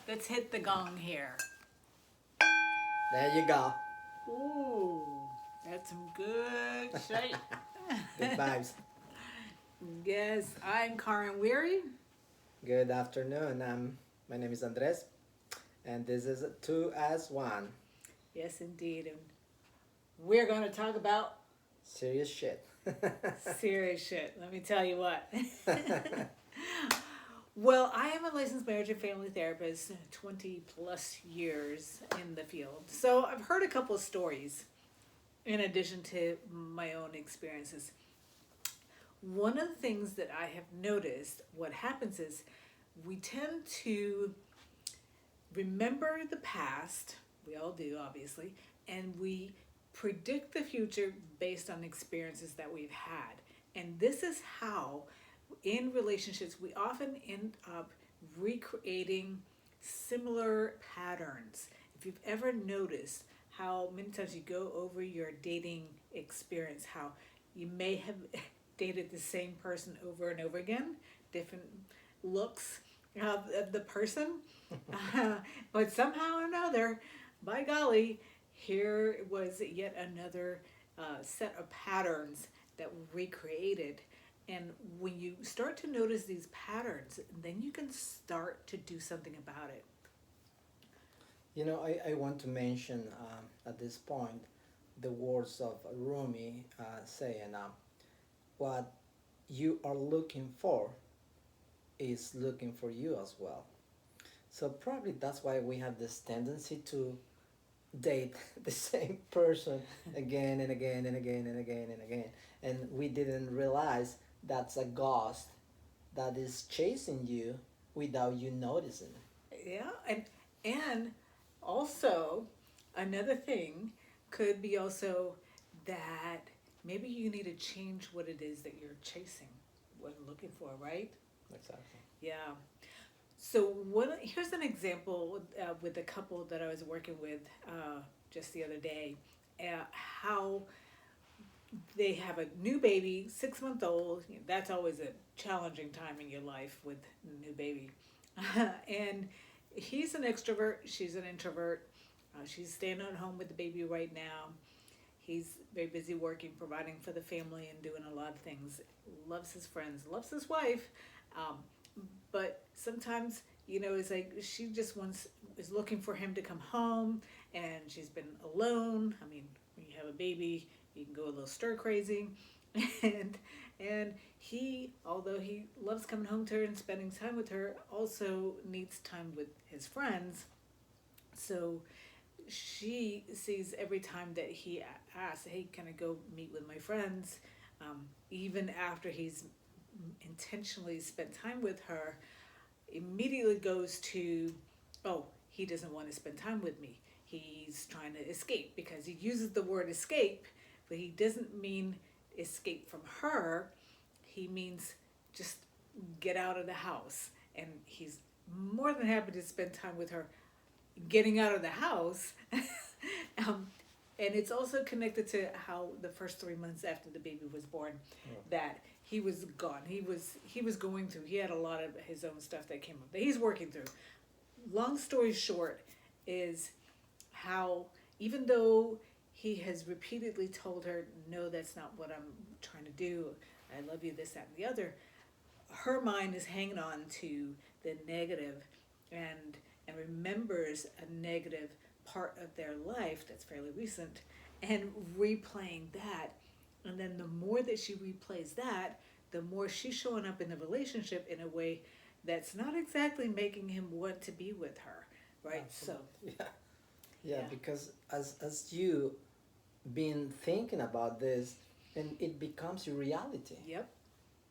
Let's hit the gong here. There you go. Ooh, that's some good shape. Good vibes. Yes, I'm Karin Weiri. Good afternoon. My name is Andres, and this is Two as One. Yes, indeed. And we're going to talk about Serious shit. serious shit. Let me tell you what. Well, I am a licensed marriage and family therapist, 20 plus years in the field. So I've heard a couple of stories in addition to my own experiences. One of the things that I have noticed, what happens is we tend to remember the past, we all do, obviously, and we predict the future based on experiences that we've had. And this is how, in relationships, we often end up recreating similar patterns. If you've ever noticed how many times you go over your dating experience, how you may have dated the same person over and over again, different looks of the person, but somehow or another, by golly, here was yet another set of patterns that were recreated. And when you start to notice these patterns, then you can start to do something about it. I want to mention at this point the words of Rumi saying, what you are looking for is looking for you as well. So probably that's why we have this tendency to date the same person again and again and again and again and again. And we didn't realize that's a ghost that is chasing you without you noticing. Yeah, and also another thing could be also that maybe you need to change what it is that you're chasing, what you're looking for, right? Exactly. Yeah. So here's an example with a couple that I was working with just the other day. How they have a new baby, 6 month old. That's always a challenging time in your life with a new baby. And he's an extrovert, she's an introvert. She's staying at home with the baby right now. He's very busy working, providing for the family, and doing a lot of things. Loves his friends, loves his wife. Um, but sometimes, it's like she just wants, is looking for him to come home, and she's been alone. I mean, when you have a baby, you can go a little stir crazy. and and he, although he loves coming home to her and spending time with her, also needs time with his friends. So she sees every time that he asks, "Hey, can I go meet with my friends?" Even after he's intentionally spent time with her, immediately goes to, "Oh, he doesn't want to spend time with me. He's trying to escape," because he uses the word escape, but he doesn't mean escape from her. He means just get out of the house. And he's more than happy to spend time with her getting out of the house. um, and it's also connected to how the first 3 months after the baby was born, Yeah. that he was gone. He was going through. He had a lot of his own stuff that came up that he's working through. Long story short, is how even though he has repeatedly told her, "No, that's not what I'm trying to do. I love you, this, that, and the other," her mind is hanging on to the negative, and remembers a negative part of their life that's fairly recent, and replaying that. And then the more that she replays that, the more she's showing up in the relationship in a way that's not exactly making him want to be with her, right? Absolutely. So Yeah. Yeah, yeah. because as you been thinking about this, and it becomes your reality, Yep.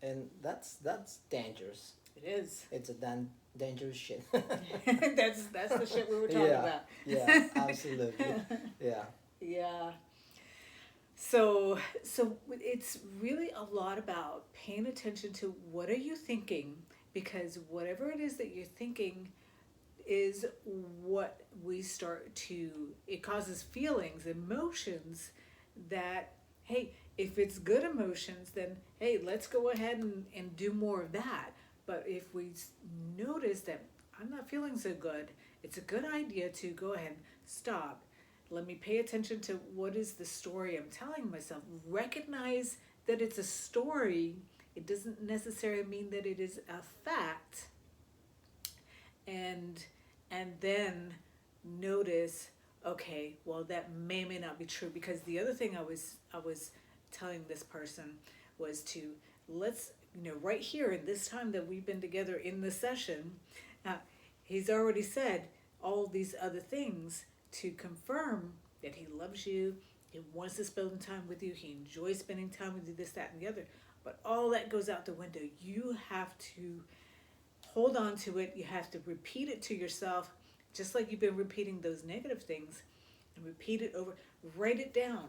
and that's dangerous. It is. It's a dangerous shit. That's the shit we were talking Yeah, about. yeah, absolutely. Yeah, Yeah. So it's really a lot about paying attention to what are you thinking, because whatever it is that you're thinking is what we start to, it causes feelings, emotions that, hey, if it's good emotions, then hey, let's go ahead and do more of that. But if we notice that I'm not feeling so good. It's a good idea to go ahead, stop. Let me pay attention to what is the story I'm telling myself. Recognize that it's a story. It doesn't necessarily mean that it is a fact. And then notice, okay, well that may not be true, because the other thing I was telling this person was to, let's, right here in this time that we've been together in the session, uh, he's already said all these other things to confirm that he loves you, he wants to spend time with you, he enjoys spending time with you, this, that, and the other. But all that goes out the window. You have to hold on to it. You have to repeat it to yourself, just like you've been repeating those negative things, and repeat it over. Write it down.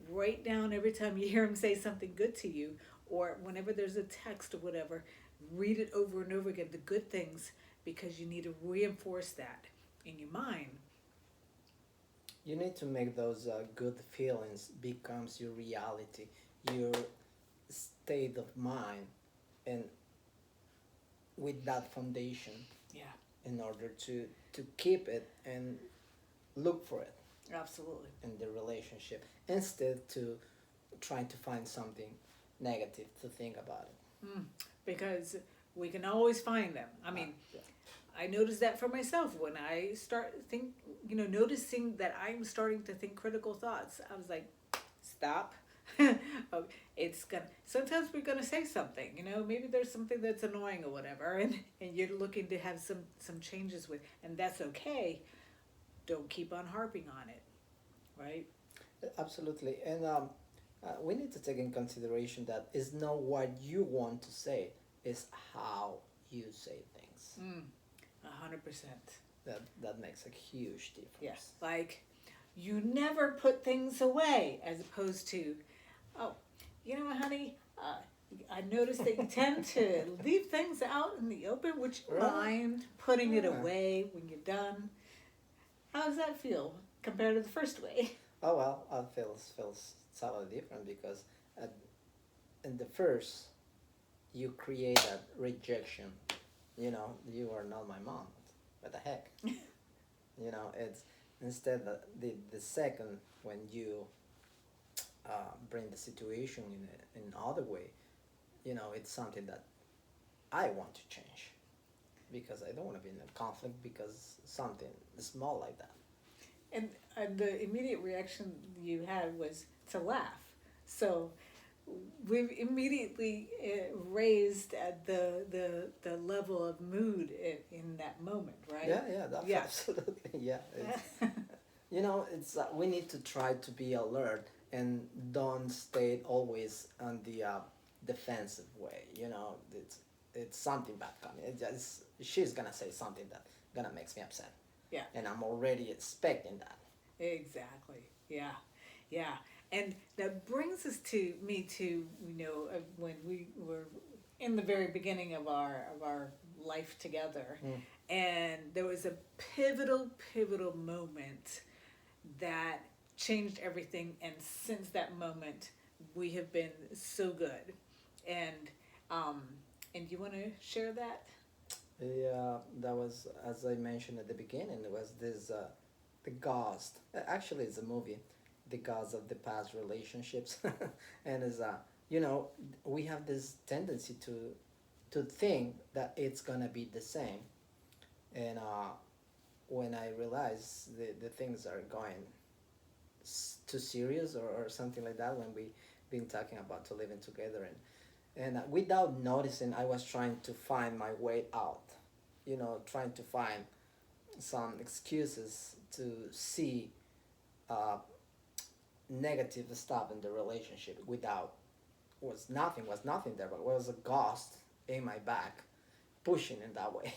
Write down every time you hear him say something good to you, or whenever there's a text or whatever. Read it over and over again, the good things, because you need to reinforce that in your mind. You need to make those good feelings becomes your reality, your state of mind, and with that foundation, Yeah, in order to keep it and look for it absolutely. in the relationship, instead to trying to find something negative to think about it. Because we can always find them. I mean, Yeah. I noticed that for myself when I start noticing that I'm starting to think critical thoughts. I was like, stop. Oh, it's gonna. Sometimes we're gonna say something. Maybe there's something that's annoying or whatever, and you're looking to have some changes with, and that's okay. Don't keep on harping on it, right? Absolutely, and we need to take in consideration that it's not what you want to say, it's how you say things. 100%. That makes a huge Yeah, difference. like you never put things away, as opposed to, oh, honey, I noticed that you tend to leave things out in the open. Would you Right? mind putting it Yeah. away when you're done? How does that feel compared to the first way? Oh well, it feels totally different because at, in the first you create that rejection. You are not my mom. What the heck? It's instead the second when you bring the situation in other way. It's something that I want to change because I don't want to be in a conflict because something small like that. And the immediate reaction you had was to laugh. So we've immediately raised at the level of mood in that moment, right? Yeah, yeah, that's Yeah. absolutely, yeah. It's we need to try to be alert and don't stay always on the defensive way. It's something bad coming. She's gonna say something that gonna makes me upset, Yeah. and I'm already expecting that. Exactly. Yeah. Yeah. And that brings us to me to when we were in the very beginning of our life together, Mm. and there was a pivotal moment that changed everything. And since that moment, we have been so good. And um, and you want to share that? Yeah, that was as I mentioned at the beginning. It was this the ghost. Actually, it's a movie, the ghost of the past relationships, and is you know we have this tendency to think that it's gonna be the same, and when I realize the things are going too serious or something like that, when we been talking about to living together, and without noticing, I was trying to find my way out, trying to find some excuses to see uh, negative stuff in the relationship without was nothing there, but was a ghost in my back pushing in that way.